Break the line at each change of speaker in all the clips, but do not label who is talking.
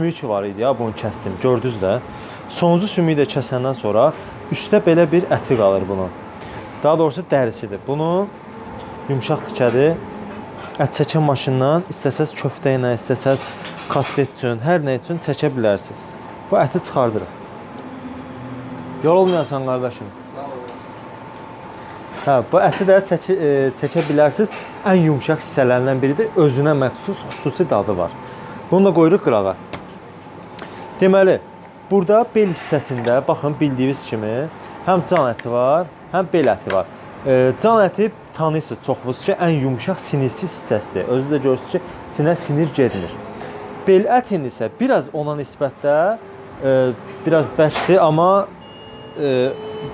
sümüyü ki var idi ya, bunu kəsdim. Gördünüz də. Sonuncu sümüyü də kəsəndən sonra üstə belə bir əti qalır bunun. Daha doğrusu dərisidir. Bunu yumşaq tikədir. Ət çəkən maşından istəsəz köftə ilə, istəsəz kotlet üçün, hər nə üçün çəkə bilərsiniz. Bu əti çıxardırıq. Yorulmayasan qardaşım. Hə, bu əti də çəkə bilərsiniz. Ən yumşaq hissələrindən biridir. Özünə məxsus xüsusi dadı var. Bunu da qoyuruq qırağa. Deməli, burada bel hissəsində, baxın, bildiyiniz kimi, həm can əti var, həm bel əti var. Can əti tanıyırsınız çoxunuz ki, ən yumşaq sinirsiz hissəsidir. Özü də görürsünüz ki, sinə sinir getmir. Bel ətin isə biraz ona nisbətdə biraz bəkdir, amma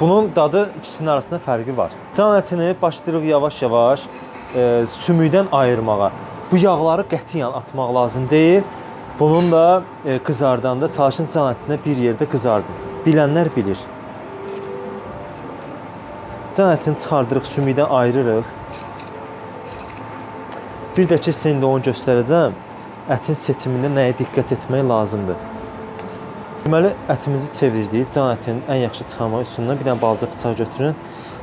bunun dadı ikisinin arasında fərqi var. Can ətini başlayırıq yavaş-yavaş sümükdən ayırmağa. Bu yağları qətiyyən atmaq lazım deyil. Bunun da qızardanda çalışın can ətinə bir yerdə qızardın. Bilənlər bilir. Can ətini çıxardırıq, sümükdən ayırırıq. Bir də ki, sizə indi onu göstərəcəm. Ətin seçimində nəyə diqqət etmək lazımdır. Deməli, ətimizi çevirdik. Can ətinin ən yaxşı çıxarmaq üstündən bir dənə balaca bıçaq götürün.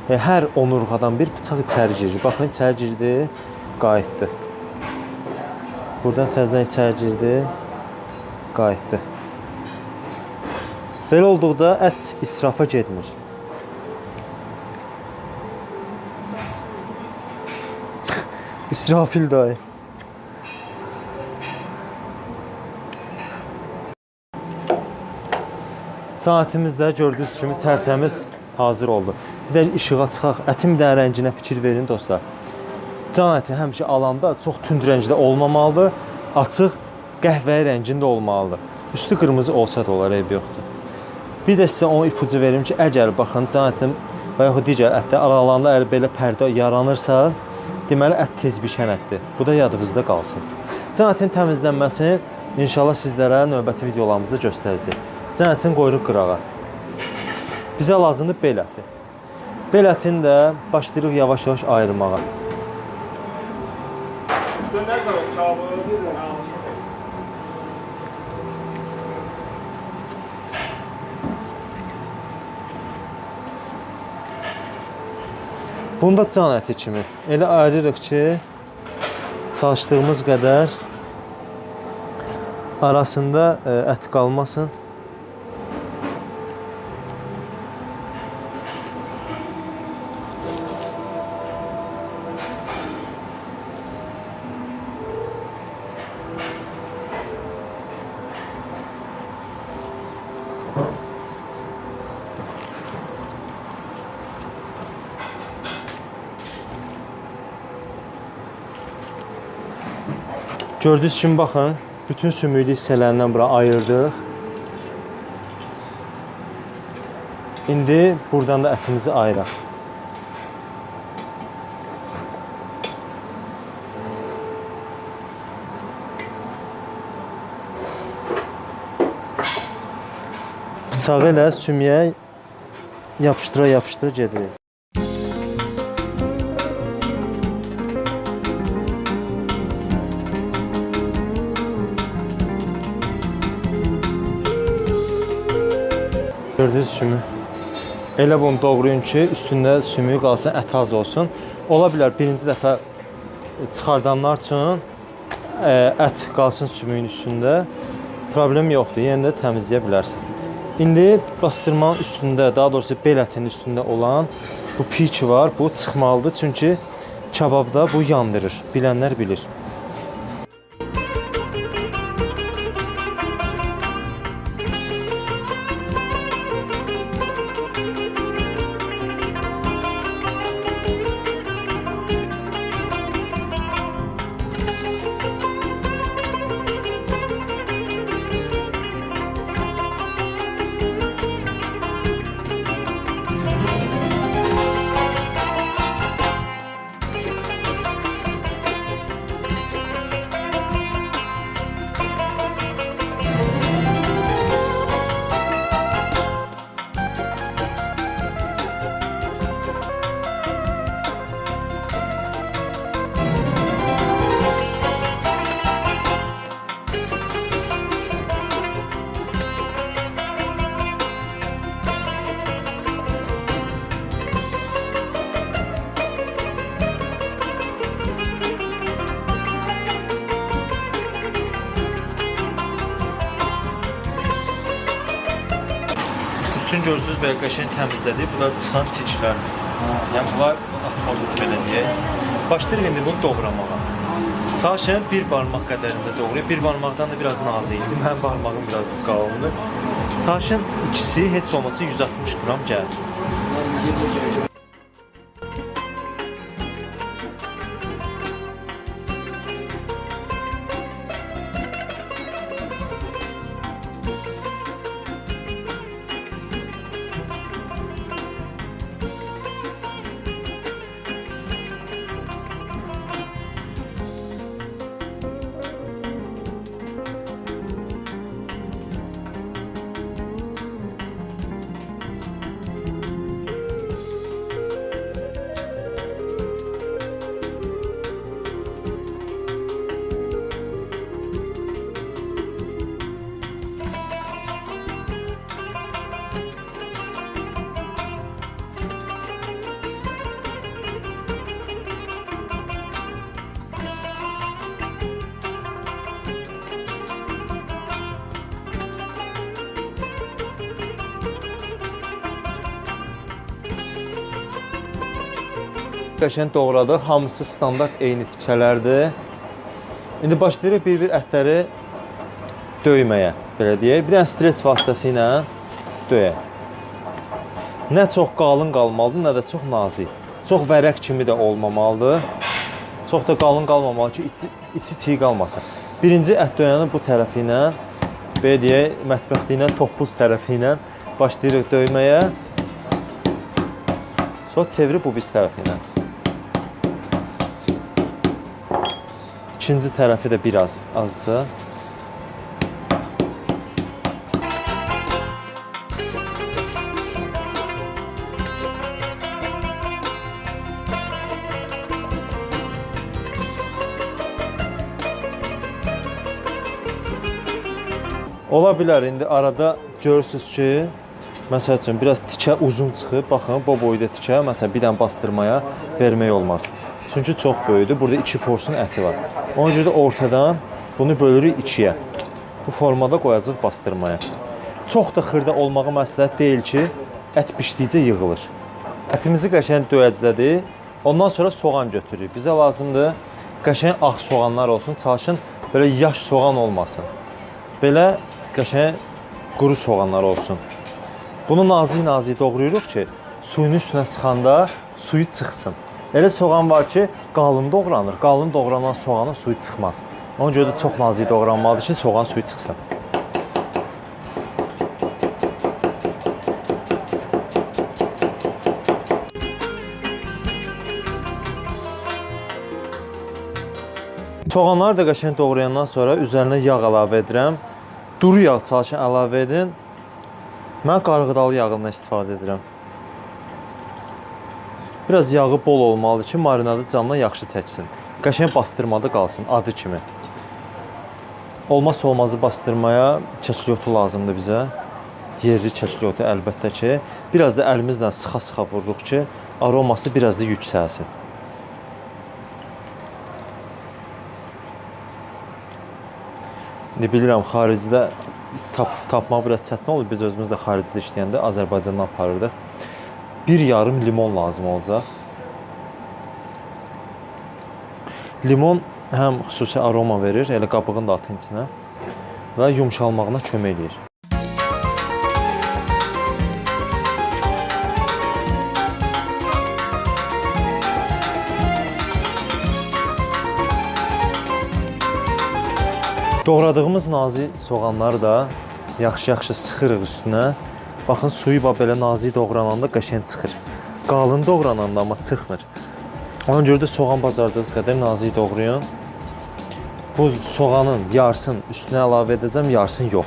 Hər onurğadan bir bıçaq içəri girir. Baxın, içəri girdi, qayıtdı. Buradan təzədən içəri girdi, qayıtdı. Belə olduqda ət israfa getmir. İsrafil dayı. Saatimiz də gördüyünüz kimi tərtəmiz hazır oldu. Bir də işığa çıxaq, ətin bir də rənginə fikir verin dostlar. Can əti həmişə alanda çox tünd rəngdə olmamalıdır, açıq qəhvəyi rəngində olmalıdır. Üstü qırmızı olsa da olar, eybi yoxdur. Bir də sizə onun ipucu verim ki, əgər baxın can ətin və yaxud digər ətdə aralarında əgər belə pərdə yaranırsa, deməli ət tez bişən ətdir. Bu da yadınızda qalsın. Can ətin təmizlənməsini inşallah sizlərə növbəti videolarımızda göstərəcək. Can ətini qoyuruq qırağa. Bizə lazımdır bel əti. Bel ətini də başlayırıq yavaş-yavaş ayırmağa. Bunda can əti kimi. Elə ayırırıq ki, çalışdığımız qədər arasında ət qalmasın. Gördüyünüz kimi baxın, bütün sümüklü hissələrindən bura ayırdıq. İndi buradan da ətimizi ayıraq. Bıçağı ilə sümüyə yapışdıra-yapışdıra gedirik. Gördüyünüz kimi elə bunu doğrayın ki, üstündə sümüyü qalsın, ət az olsun. Ola bilər birinci dəfə çıxardanlar üçün ət qalsın sümüyün üstündə. Problem yoxdur, yenə də təmizləyə bilərsiniz. İndi bastırmanın üstündə, daha doğrusu bel ətinin üstündə olan bu piy var, bu çıxmalıdır. Çünki kababda bu yandırır, bilənlər bilir. Bütün görürsünüz belə qəşəng təmizlədi. Bunlar çıxan çirklərdir. Yəni bunlar atılır belə deyək. Başlayırıq indi bunu doğramağa. Çalışın bir barmaq qədərində doğrayıb. Bir barmaqdan da biraz nazik idi. Mənim barmağım biraz qalındır. Çalışın ikisi heç olmasa 160 qram gəlsin. Qəşəng doğradıq. Hamısı standart eyni tikələrdir. İndi başlayırıq bir-bir ətləri döyməyə, belə deyək. Bir dənə streç vasitəsilə döyək. Nə çox qalın qalmalıdır, nə də çox nazik. Çox vərəq kimi də olmamalıdır. Çox da qalın qalmamalı ki, içi çiğ qalmasın. Birinci ət döyənin bu tərəfi ilə, belə deyək, mətbəxdə ilə, topuz tərəfi ilə başlayırıq döyməyə. Sonra çevirib bu biz tərəfi ilə. İkinci tərəfi də biraz azca. Ola bilər indi arada görürsünüz ki, məsəl üçün biraz tikə uzun çıxıb, baxın bu boyda tikə, məsələn bir dənə bastırmaya vermək olmaz. Çünki çox böyükdür. Burada 2 porsiyon əti var. Ona görə də ortadan bunu bölürük 2-yə. Bu formada qoyacaq bastırmaya. Çox da xırda olmağı məsləhət deyil ki, ət bişdikcə yığılır. Ətimizi qəşəng döyəclədik. Ondan sonra soğan götürürük. Bizə lazımdır qəşəng ağ soğanlar olsun. Çalışın belə yaş soğan olmasın. Belə qəşəng quru soğanlar olsun. Bunu nazik-nazik doğrayırıq ki, suyun üstünə sıxanda suyu çıxsın. Elə soğan var ki, qalın doğranır. Qalın doğranan soğanın suyu çıxmaz. Ona görə də çox nazik doğranmalıdır ki, soğan suyu çıxsın. Soğanları da qəşəng doğrayandan sonra üzərinə yağ əlavə edirəm. Duru yağ çalışın əlavə edin. Mən qarğıdalı yağından istifadə edirəm. Biraz yağı bol olmalıdır ki, marinadı canına yaxşı çəksin. Qəşəng bastırmada qalsın, adı kimi. Olmazsa olmazı bastırmaya kəkliyotu lazımdır bizə. Yerli kəkliyotu əlbəttə ki. Biraz da əlimizlə sıxa-sıxa vururuq ki, aroması biraz da yüksəlsin. Bilirəm, xaricdə tapmaq biraz çətin olur. Biz özümüz də xaricdə işləyəndə Azərbaycandan aparırdıq. Bir yarım limon lazım olacaq. Limon həm xüsusi aroma verir, elə qabığını da atın içinə və yumşalmağına kömək edir. Doğradığımız nazik soğanları da yaxşı-yaxşı sıxırıq üstünə. Baxın, suyu belə nazik doğrananda qəşəng çıxır. Qalın doğrananda amma çıxmır. Ona görə də soğan bacardığınız qədər nazik doğrayın. Bu soğanın yarısını üstünə əlavə edəcəm, yarısını yox.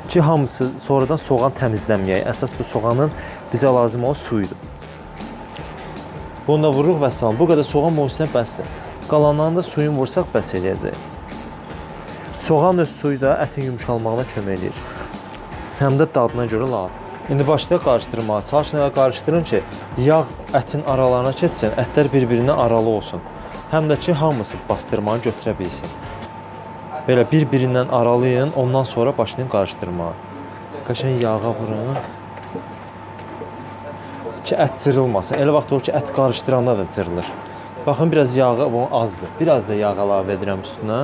Ki, hamısı sonradan soğan təmizlənməyək. Əsas bu soğanın bizə lazım olan suyudur. Bunu da vururuq və salam. Bu qədər soğan mövzusuna bəsdir. Qalanlarını da suyun vursaq bəs eləyəcək. Soğan öz suyu da ətin yumşalmağına kömək edir. Həm də dadına görə lazım. İndi başlayaq qarışdırmağa. Çalışın elə qarışdırın ki, yağ ətin aralarına keçsin, ətlər bir-birinə aralı olsun. Həm də ki, hamısı bastırmanı götürə bilsin. Belə bir-birindən aralayın, ondan sonra başlayın qarışdırmağa. Qəşəng yağa vurun. ki ət cırılmasın. Elə vaxt olur ki, ət qarışdıranda da cırılır. Baxın, biraz yağı bu azdır. Biraz da yağ əlavə edirəm üstünə.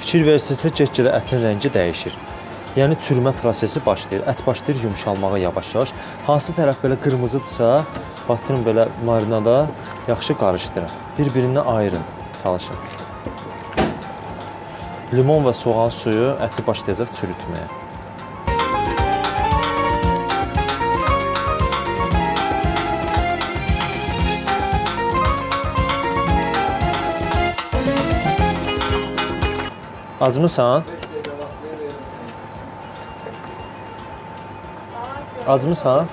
Fikir versinizsə, get-gedə ətin rəngi dəyişir. Yəni çürümə prosesi başlayır. Ət başlayır yumşalmağa yavaş-yavaş. Hansı tərəf belə qırmızıdırsa, batırın belə marinada, yaxşı qarışdırın. Bir-birindən ayırın, çalışın. Limon və soğan suyu əti başlayacaq çürütməyə. Acmısan? Acmısan?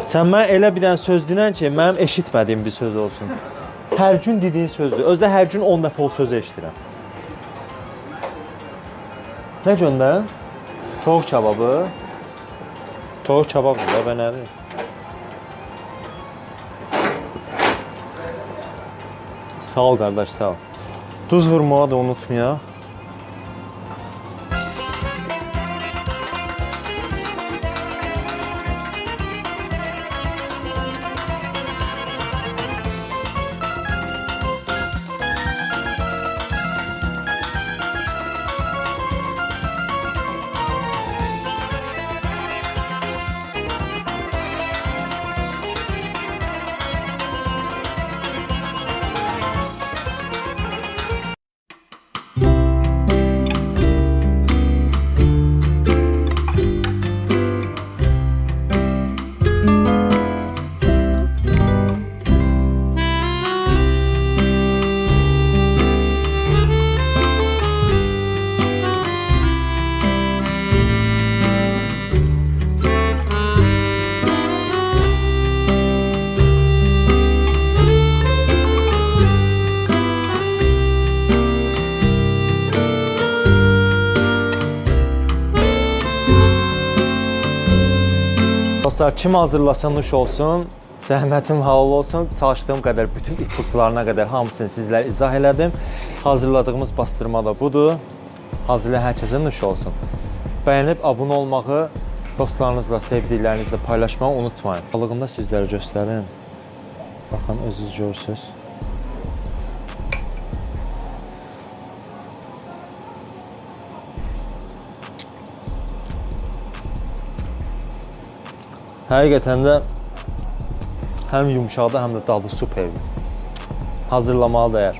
Sən mənə elə bir dənə söz dinən ki, mənim eşitmədiyim bir söz olsun. Hər gün dediyin sözdür. Özdə hər gün 10 dəfə o sözü eşidirəm. Nə göndər? Tovuq kebabı. Tovuq kebabdır da, bə nədir? Sağ ol qardaş, sağ ol. Duz vurmağı da unutmayaq. Dostlar, kim hazırlasa nuş olsun, zəhmətim halal olsun. Çalışdığım qədər, bütün ipuçlarına qədər hamısını sizlərə izah elədim. Hazırladığımız bastırma da budur. Hazırlayan hər kəsə nuş olsun. Bəyənib abunə olmağı, dostlarınızla, sevdiklərinizlə paylaşmağı unutmayın. Balığında sizlərə göstərin. Baxın, özünüz görürsünüz. Həqiqətən də həm yumşaqdır, həm də dadı superdir. Hazırlamağa dəyər.